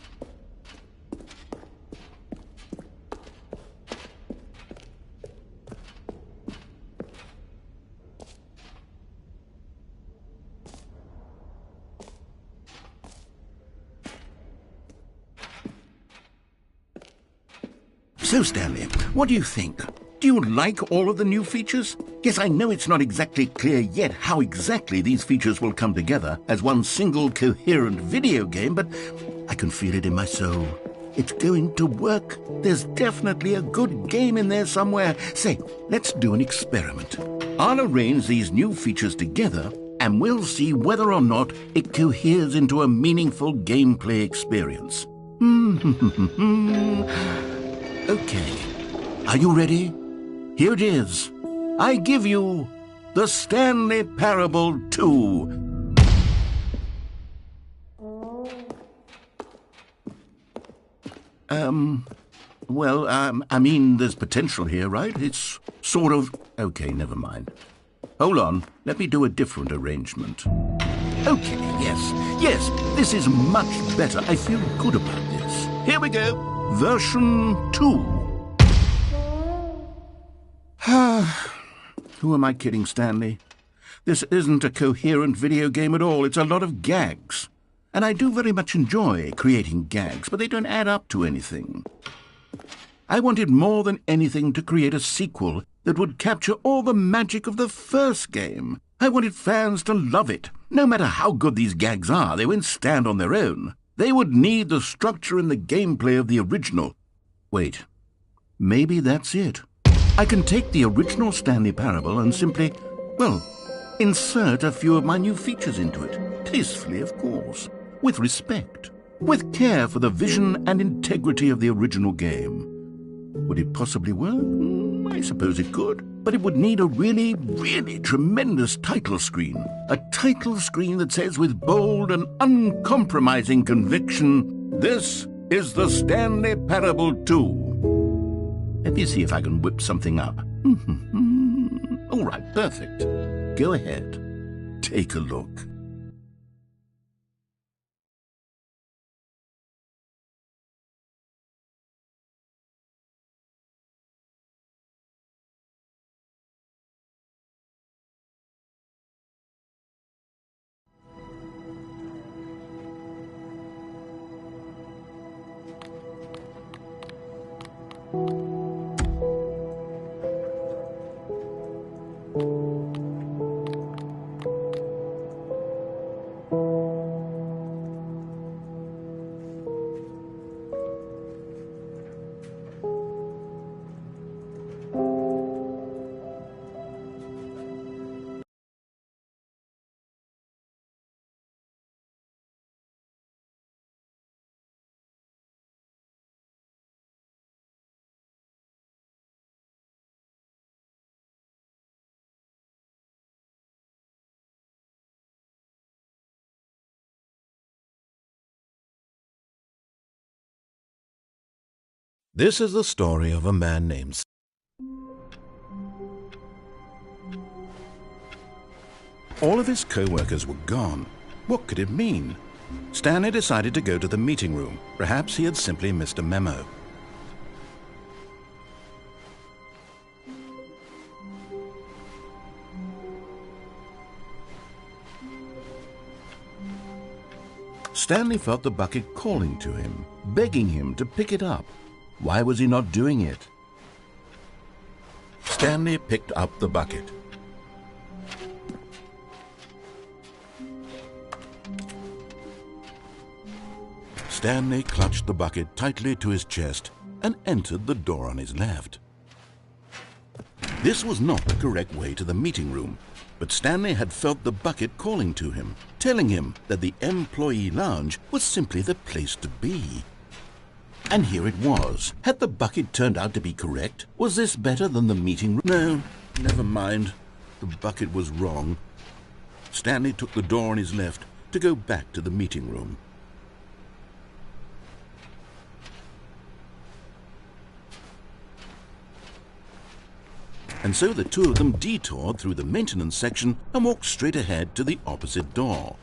So, Stanley, what do you think? Do you like all of the new features? Yes, I know it's not exactly clear yet how exactly these features will come together as one single coherent video game, but I can feel it in my soul. It's going to work. There's definitely a good game in there somewhere. Say, let's do an experiment. I'll arrange these new features together and we'll see whether or not it coheres into a meaningful gameplay experience. Okay. Are you ready? Here it is. I give you the Stanley Parable 2. I mean, there's potential here, right? It's sort of... Okay, never mind. Hold on. Let me do a different arrangement. Okay, yes, this is much better. I feel good about this. Here we go. Version 2. Who am I kidding, Stanley? This isn't a coherent video game at all. It's a lot of gags. And I do very much enjoy creating gags, but they don't add up to anything. I wanted more than anything to create a sequel that would capture all the magic of the first game. I wanted fans to love it. No matter how good these gags are, they won't stand on their own. They would need the structure and the gameplay of the original. Wait, maybe that's it. I can take the original Stanley Parable and simply, well, insert a few of my new features into it. Tastefully, of course. With respect. With care for the vision and integrity of the original game. Would it possibly work? I suppose it could. But it would need a really, really tremendous title screen. A title screen that says with bold and uncompromising conviction, "This is the Stanley Parable 2." Let me see if I can whip something up. All right, perfect. Go ahead. Take a look. This is the story of a man named All of his co-workers were gone. What could it mean? Stanley decided to go to the meeting room. Perhaps he had simply missed a memo. Stanley felt the bucket calling to him, begging him to pick it up. Why was he not doing it? Stanley picked up the bucket. Stanley clutched the bucket tightly to his chest and entered the door on his left. This was not the correct way to the meeting room, but Stanley had felt the bucket calling to him, telling him that the employee lounge was simply the place to be. And here it was. Had the bucket turned out to be correct? Was this better than the meeting room? No, never mind. The bucket was wrong. Stanley took the door on his left to go back to the meeting room. And so the two of them detoured through the maintenance section and walked straight ahead to the opposite door.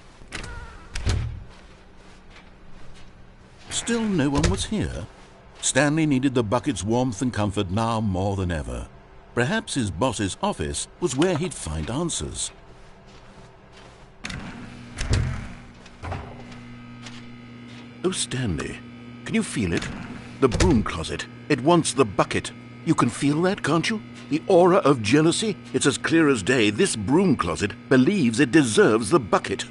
Still no one was here. Stanley needed the bucket's warmth and comfort now more than ever. Perhaps his boss's office was where he'd find answers. Oh, Stanley, can you feel it? The broom closet. It wants the bucket. You can feel that, can't you? The aura of jealousy? It's as clear as day. This broom closet believes it deserves the bucket.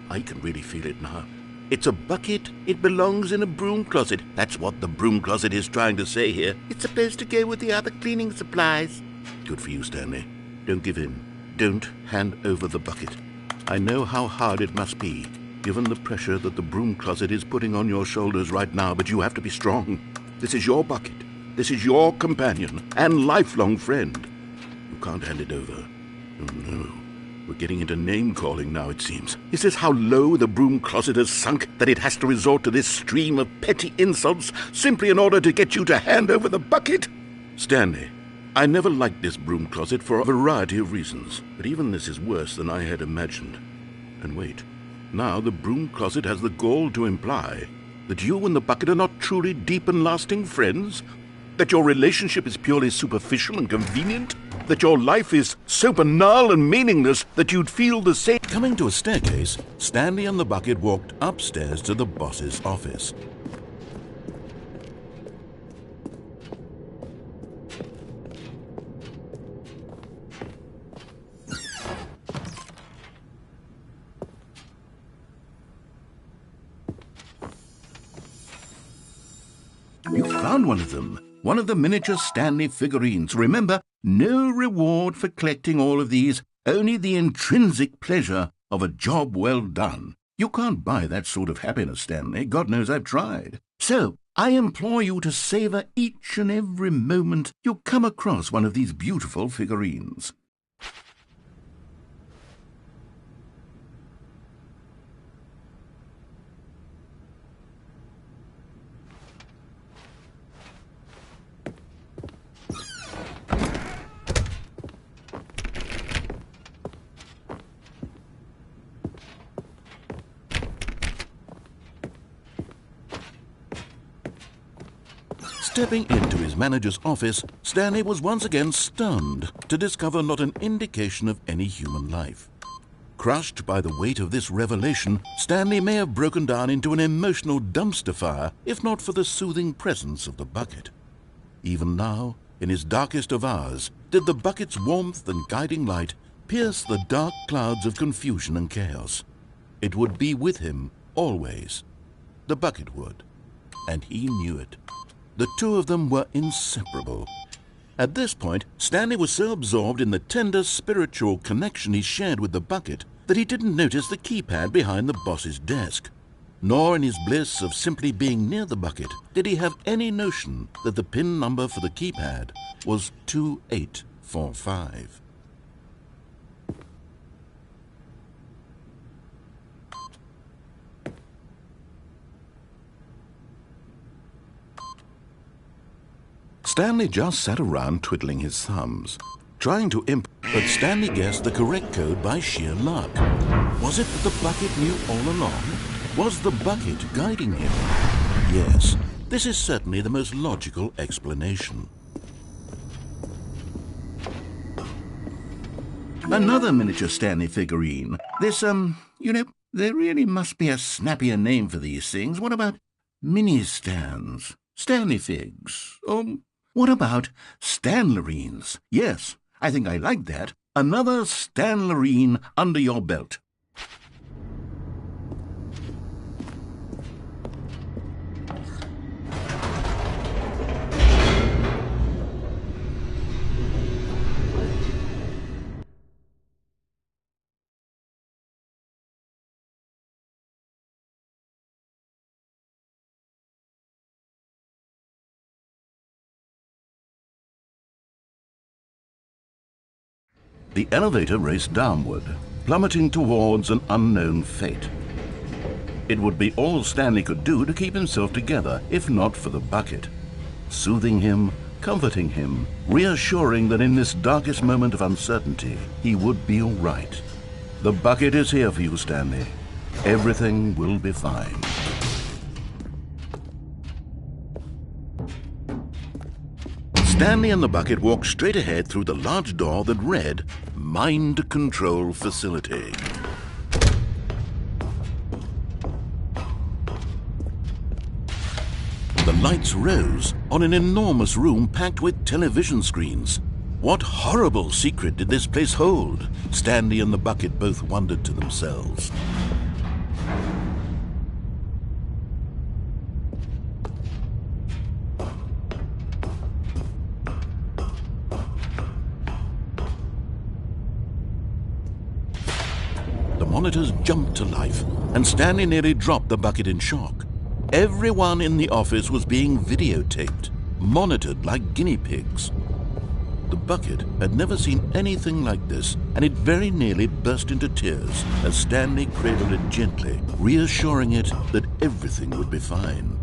I can really feel it now. It's a bucket. It belongs in a broom closet. That's what the broom closet is trying to say here. It's supposed to go with the other cleaning supplies. Good for you, Stanley. Don't give in. Don't hand over the bucket. I know how hard it must be, given the pressure that the broom closet is putting on your shoulders right now, but you have to be strong. This is your bucket. This is your companion and lifelong friend. You can't hand it over. Oh, no. We're getting into name-calling now, it seems. Is this how low the broom closet has sunk, that it has to resort to this stream of petty insults simply in order to get you to hand over the bucket? Stanley, I never liked this broom closet for a variety of reasons, but even this is worse than I had imagined. And wait, now the broom closet has the gall to imply that you and the bucket are not truly deep and lasting friends? That your relationship is purely superficial and convenient? That your life is so banal and meaningless that you'd feel the same? Coming to a staircase, Stanley and the bucket walked upstairs to the boss's office. You found one of them. One of the miniature Stanley figurines. Remember, no reward for collecting all of these, only the intrinsic pleasure of a job well done. You can't buy that sort of happiness, Stanley. God knows I've tried. So, I implore you to savor each and every moment you come across one of these beautiful figurines. Stepping into his manager's office, Stanley was once again stunned to discover not an indication of any human life. Crushed by the weight of this revelation, Stanley may have broken down into an emotional dumpster fire if not for the soothing presence of the bucket. Even now, in his darkest of hours, did the bucket's warmth and guiding light pierce the dark clouds of confusion and chaos. It would be with him always. The bucket would, and he knew it. The two of them were inseparable. At this point, Stanley was so absorbed in the tender spiritual connection he shared with the bucket that he didn't notice the keypad behind the boss's desk. Nor in his bliss of simply being near the bucket did he have any notion that the PIN number for the keypad was 2845. Stanley just sat around twiddling his thumbs, trying to but Stanley guessed the correct code by sheer luck. Was it that the bucket knew all along? Was the bucket guiding him? Yes, this is certainly the most logical explanation. Another miniature Stanley figurine. This, there really must be a snappier name for these things. What about mini-stands? Stanley figs? What about Stanlerines? Yes, I think I like that. Another Stanlerine under your belt. The elevator raced downward, plummeting towards an unknown fate. It would be all Stanley could do to keep himself together, if not for the bucket. Soothing him, comforting him, reassuring that in this darkest moment of uncertainty, he would be all right. The bucket is here for you, Stanley. Everything will be fine. Stanley and the bucket walked straight ahead through the large door that read, Mind Control Facility. The lights rose on an enormous room packed with television screens. What horrible secret did this place hold? Stanley and the bucket both wondered to themselves. The monitors jumped to life, and Stanley nearly dropped the bucket in shock. Everyone in the office was being videotaped, monitored like guinea pigs. The bucket had never seen anything like this, and it very nearly burst into tears as Stanley cradled it gently, reassuring it that everything would be fine.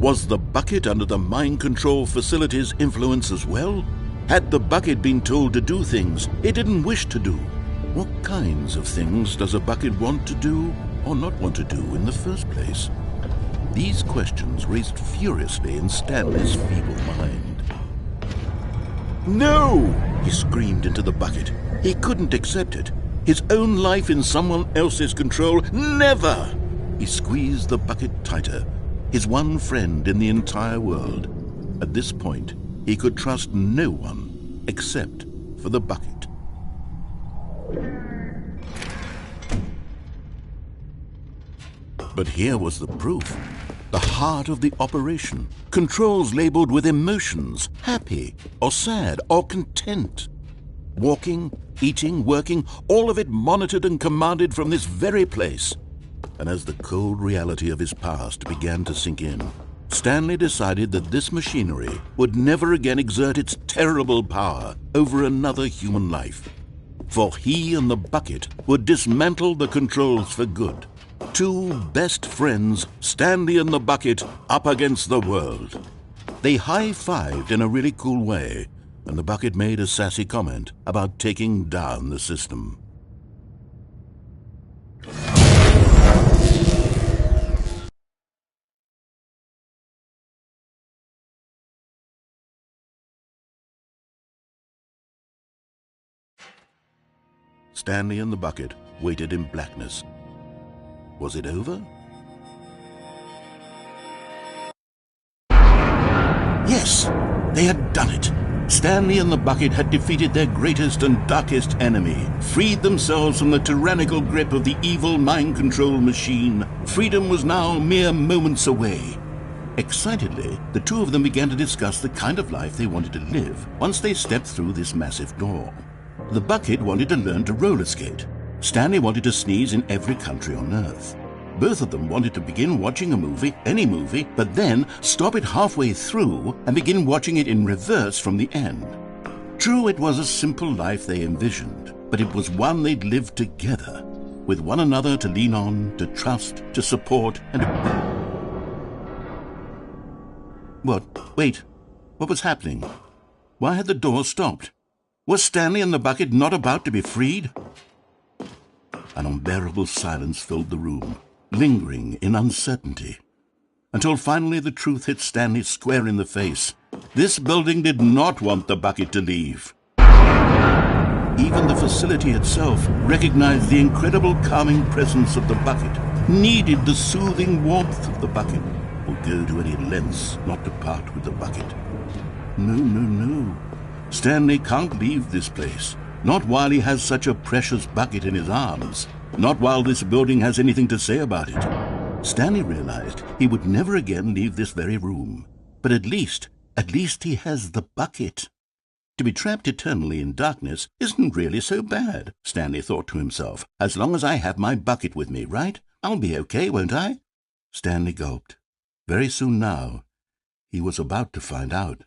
Was the bucket under the mind control facility's influence as well? Had the bucket been told to do things it didn't wish to do? What kinds of things does a bucket want to do or not want to do in the first place? These questions raced furiously in Stanley's feeble mind. No! He screamed into the bucket. He couldn't accept it. His own life in someone else's control. Never! He squeezed the bucket tighter. His one friend in the entire world. At this point, he could trust no one except for the bucket. But here was the proof. The heart of the operation. Controls labeled with emotions, happy or sad or content. Walking, eating, working, all of it monitored and commanded from this very place. And as the cold reality of his past began to sink in, Stanley decided that this machinery would never again exert its terrible power over another human life. For he and the bucket would dismantle the controls for good. Two best friends, Stanley and the bucket, up against the world. They high-fived in a really cool way, and the bucket made a sassy comment about taking down the system. Stanley and the bucket waited in blackness. Was it over? Yes, they had done it. Stanley and the bucket had defeated their greatest and darkest enemy, freed themselves from the tyrannical grip of the evil mind control machine. Freedom was now mere moments away. Excitedly, the two of them began to discuss the kind of life they wanted to live once they stepped through this massive door. The bucket wanted to learn to roller skate. Stanley wanted to sneeze in every country on Earth. Both of them wanted to begin watching a movie, any movie, but then stop it halfway through and begin watching it in reverse from the end. True, it was a simple life they envisioned, but it was one they'd lived together, with one another to lean on, to trust, to support, and... What? Wait. What was happening? Why had the door stopped? Was Stanley and the bucket not about to be freed? An unbearable silence filled the room, lingering in uncertainty, until finally the truth hit Stanley square in the face. This building did not want the bucket to leave. Even the facility itself recognized the incredible calming presence of the bucket, needed the soothing warmth of the bucket, would go to any lengths not to part with the bucket. No. Stanley can't leave this place. Not while he has such a precious bucket in his arms. Not while this building has anything to say about it. Stanley realized he would never again leave this very room. But at least he has the bucket. To be trapped eternally in darkness isn't really so bad, Stanley thought to himself. As long as I have my bucket with me, right? I'll be okay, won't I? Stanley gulped. Very soon now, he was about to find out.